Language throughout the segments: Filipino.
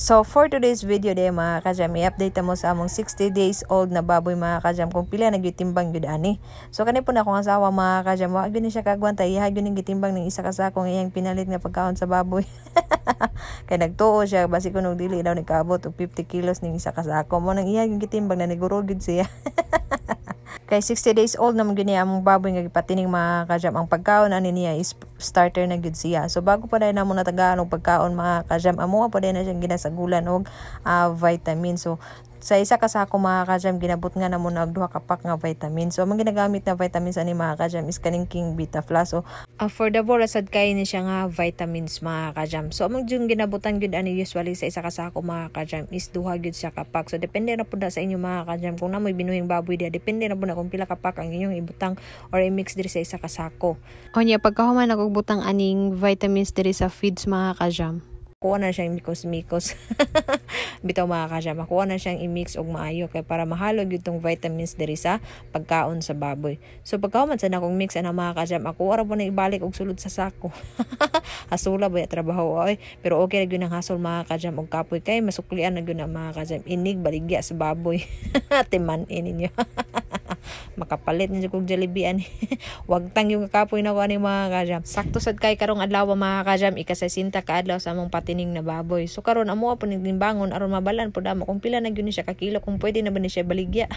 So for today's video day mga kajam, i-update mo sa among 60 days old na baboy mga kajam kung pila nagyutimbang gyud ani. So kani po na akong asawa mga kajam, wa gyud ni siya kagwanta, iha gyud ning gitimbang ning isa ka sakong iyang pinalit nga pagkaon sa baboy. Kay nagtuo siya basi kuno dili daw ni kaabot og 50 kilos ning isa ka sako. Mo nang iha gyud gitimbang na niguro gyud siya. Kay 60 days old naman gyud niya among baboy nga gipatining mga kajam. Ang pagkaon ani niya is starter na gyud siya. So bago pa dai namo natagaan og pagkaon mga kajam, amo pa dai na siyang ginasagulan og vitamin. So sa isa ka sako mga kajam, ginabot nga namo og 2 ka pack nga vitamin. So ang ginagamit na vitamins ani mga kajam is kaning King Beta Plus. So affordable sad kay ni siya nga vitamins mga kajam. So among yung ginabutan gyud ani usually sa isa ka sako mga kajam is 2 gyud siya ka pack. So depende na pud sa inyo mga kajam kung namoy binuhing baboy dia, depende na pud na kung pila ka pack ang inyong ibutang or i-mix diri sa isa ka sako. Onya pagkahuman ako butang aning vitamins diri sa feeds mga kajam, kuha na siyang mikos-mikos. Bitaw mga kajam, kuha na siyang i-mix og maayo kay para mahalog yung tong vitamins diri sa pagkaon sa baboy. So pagkahuman sa nakong mix ana mga kajam, ako ara po na ibalik og sulod sa sako. Hasula ba trabaho oy, pero okay ra gyud ang hasol mga kajam og kapoy kay masuklian na gyud na mga kajam, inig baligya sa baboy. Timan-in ninyo. Makapalit ninyo kog Jollibean. Wag tang yung kapoy na ko ani mga kajam. Sakto sad kay karong adlaw mga kajam, ika-60 ka adlaw sa among patining na baboy. So karon amo po ning timbangon aron mabalan pud amo kung pila na gyud ni siya ka kilo, kung pwede na ba ni siya baligya.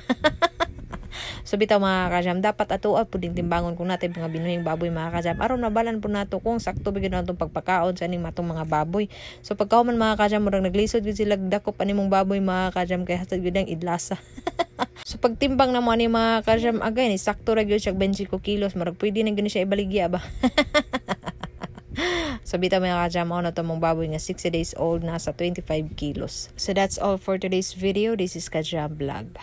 So bitaw mga kajam, dapat atuwa pud ning timbangon kung natin mga binuhing baboy mga kajam aron mabalan pud nato kung sakto ba gyud natong pagpakaon sa ning matong mga baboy. So pagkahuman mga kajam, murag naglisod gyud sila dakop ani mong baboy mga kajam kay hasad gyud ang idlasa. So pagtimbang na mo ani mga kajam, agay ni sakto ra gyud siya 25 kilos, murag pwede na gyud siya ibaligya ba. So bitaw mga kajam, mao na to mong baboy nga 60 days old, nasa 25 kilos. So that's all for today's video. This is Kajam Vlog.